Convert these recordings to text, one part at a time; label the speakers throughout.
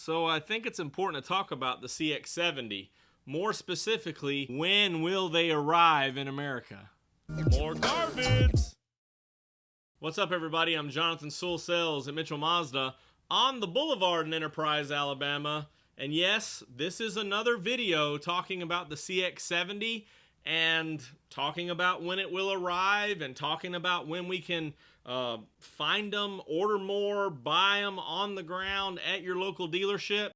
Speaker 1: So I think it's important to talk about the CX-70. More specifically, when will they arrive in America? More carbids! What's up, everybody? I'm Jonathan Sewell Sales at Mitchell Mazda on the Boulevard in Enterprise, Alabama. And yes, this is another video talking about the CX-70 and talking about when it will arrive and talking about when we can find them, order more, buy them on the ground at your local dealership.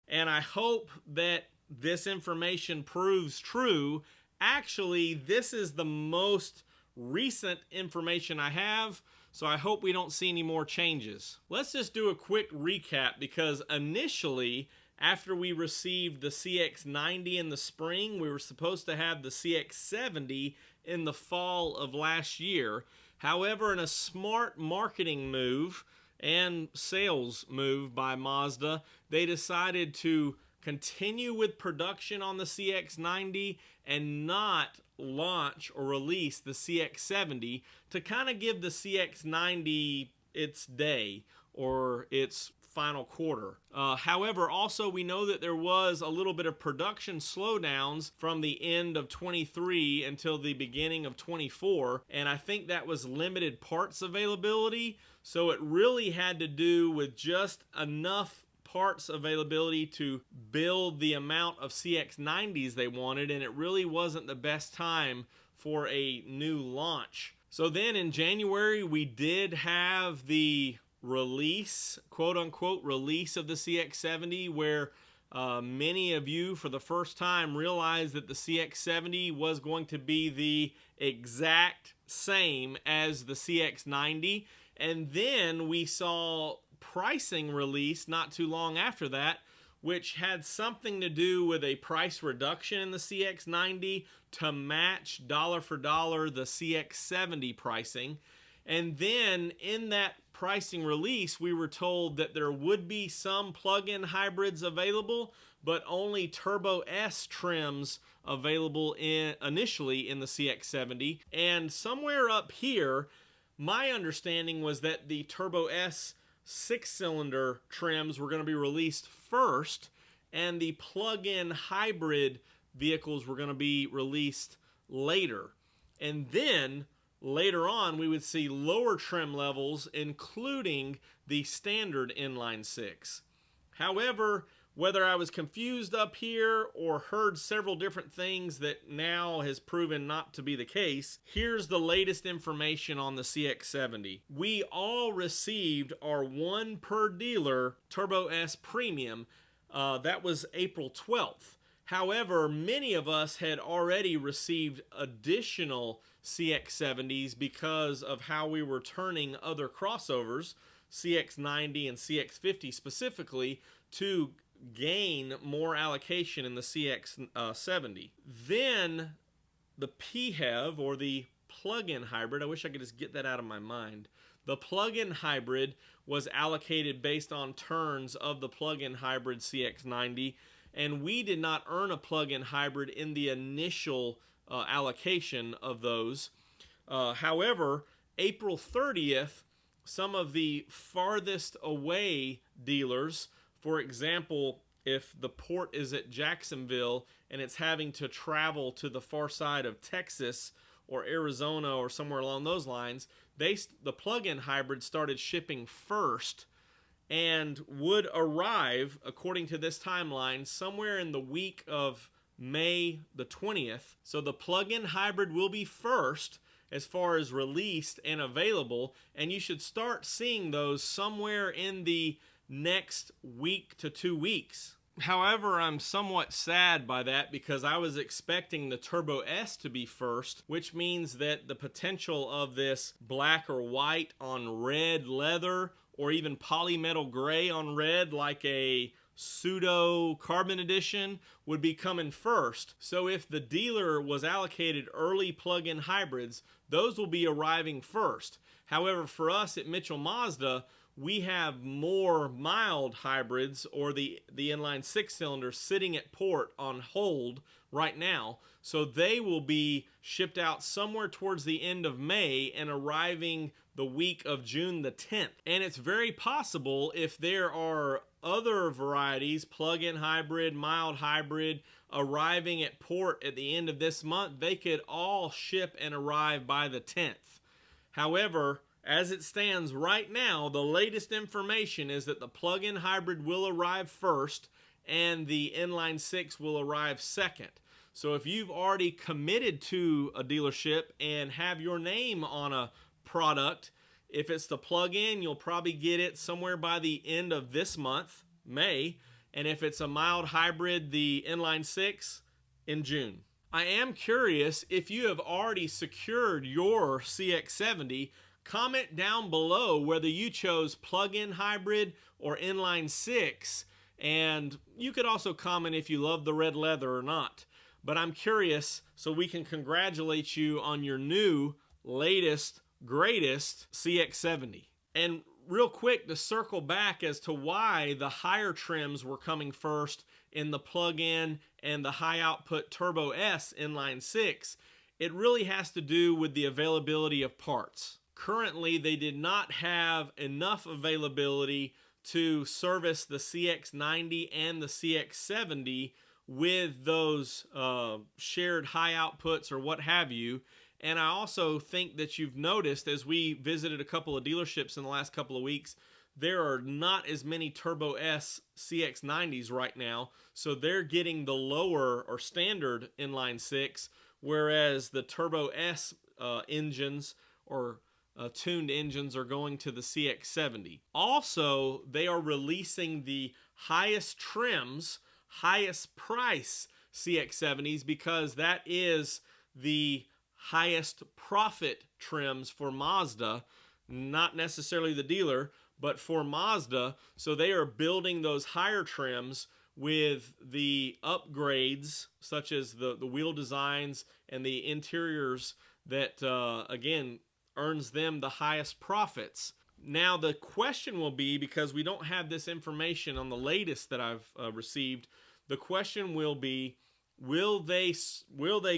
Speaker 1: And I hope that this information proves true. Actually, this is the most recent information I have, so I hope we don't see any more changes. Let's just do a quick recap, because initially, after we received the CX-90 in the spring, we were supposed to have the CX-70 in the fall of last year. However, in a smart marketing move and sales move by Mazda, they decided to continue with production on the CX-90 and not launch or release the CX-70 to kind of give the CX-90 its day or its final quarter. However, also we know that there was a little bit of production slowdowns from the end of 23 until the beginning of 24, and I think that was limited parts availability, so it really had to do with just enough parts availability to build the amount of CX-90s they wanted, and it really wasn't the best time for a new launch. So then in January we did have the release, quote-unquote release, of the CX-70, where many of you for the first time realized that the CX-70 was going to be the exact same as the CX-90. And then we saw pricing release not too long after that, which had something to do with a price reduction in the CX-90 to match dollar for dollar the CX-70 pricing. And then in that pricing release, we were told that there would be some plug-in hybrids available, but only Turbo S trims available initially in the CX-70. And somewhere up here, my understanding was that the Turbo S 6-cylinder trims were going to be released first, and the plug-in hybrid vehicles were going to be released later. And then later on, we would see lower trim levels, including the standard inline six. However, whether I was confused up here or heard several different things that now has proven not to be the case, here's the latest information on the CX-70. We all received our one per dealer Turbo S Premium. That was April 12th. However, many of us had already received additional CX-70s because of how we were turning other crossovers, CX-90 and CX-50 specifically, to gain more allocation in the CX-70. Then the PHEV, or the plug-in hybrid, I wish I could just get that out of my mind. The plug-in hybrid was allocated based on turns of the plug-in hybrid CX-90, and we did not earn a plug-in hybrid in the initial allocation of those. However, April 30th, some of the farthest away dealers, for example, if the port is at Jacksonville and it's having to travel to the far side of Texas or Arizona or somewhere along those lines, the plug-in hybrid started shipping first and would arrive, according to this timeline, somewhere in the week of May the 20th. So the plug-in hybrid will be first as far as released and available, and you should start seeing those somewhere in the next week to 2 weeks. However, I'm somewhat sad by that because I was expecting the Turbo S to be first, which means that the potential of this black or white on red leather, or even polymetal gray on red like a pseudo carbon edition, would be coming first. So if the dealer was allocated early plug-in hybrids, those will be arriving first. However, for us at Mitchell Mazda, we have more mild hybrids or the inline six cylinders sitting at port on hold right now. So they will be shipped out somewhere towards the end of May and arriving the week of June the 10th. And it's very possible, if there are other varieties, plug-in hybrid, mild hybrid, arriving at port at the end of this month, they could all ship and arrive by the 10th. However, as it stands right now, the latest information is that the plug-in hybrid will arrive first and the inline six will arrive second. So if you've already committed to a dealership and have your name on a product, if it's the plug-in, you'll probably get it somewhere by the end of this month, May, and if it's a mild hybrid, the inline six, in June. I am curious if you have already secured your CX-70. Comment down below whether you chose plug-in hybrid or inline six, and you could also comment if you love the red leather or not. But I'm curious, so we can congratulate you on your new, latest, greatest CX-70. And real quick, to circle back as to why the higher trims were coming first in the plug-in and the high output Turbo S inline six, it really has to do with the availability of parts. Currently, they did not have enough availability to service the CX-90 and the CX-70 with those shared high outputs or what have you. And I also think that you've noticed, as we visited a couple of dealerships in the last couple of weeks, there are not as many Turbo S CX-90s right now, so they're getting the lower or standard inline six, whereas the Turbo S engines or tuned engines are going to the CX-70. Also, they are releasing the highest trims, highest price CX-70s, because that is the highest profit trims for Mazda, not necessarily the dealer, but for Mazda. So they are building those higher trims with the upgrades, such as the wheel designs and the interiors that, again, earns them the highest profits. Now the question will be, because we don't have this information on the latest that I've received, the question will be, will they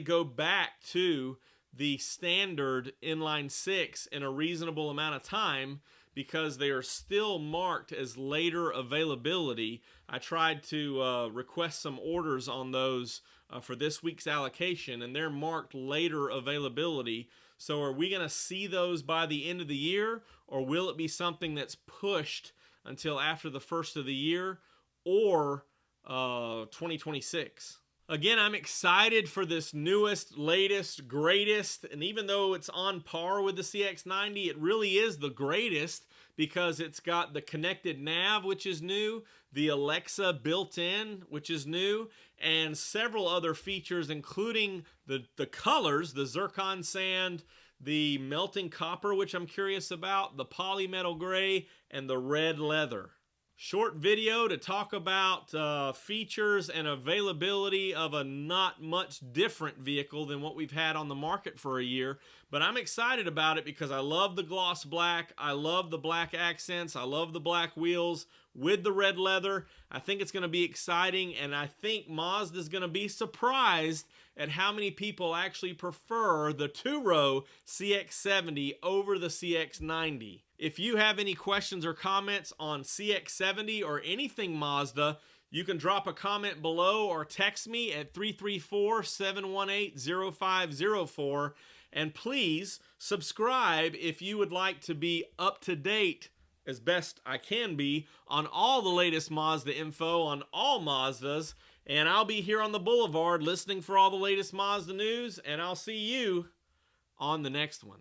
Speaker 1: go back to the standard inline six in a reasonable amount of time, because they are still marked as later availability. I tried to request some orders on those for this week's allocation, and they're marked later availability. So are we going to see those by the end of the year, or will it be something that's pushed until after the first of the year or 2026? Again, I'm excited for this newest, latest, greatest, and even though it's on par with the CX-90, it really is the greatest, because it's got the connected nav, which is new, the Alexa built in, which is new, and several other features, including the colors, the Zircon Sand, the melting copper, which I'm curious about, the Polymetal Gray, and the red leather. Short video to talk about features and availability of a not much different vehicle than what we've had on the market for a year. But I'm excited about it because I love the gloss black. I love the black accents. I love the black wheels with the red leather. I think it's going to be exciting, and I think Mazda is going to be surprised at how many people actually prefer the two-row CX-70 over the CX-90. If you have any questions or comments on CX-70 or anything Mazda, you can drop a comment below or text me at 334-718-0504. And please subscribe if you would like to be up to date, as best I can be, on all the latest Mazda info on all Mazdas. And I'll be here on the boulevard listening for all the latest Mazda news, and I'll see you on the next one.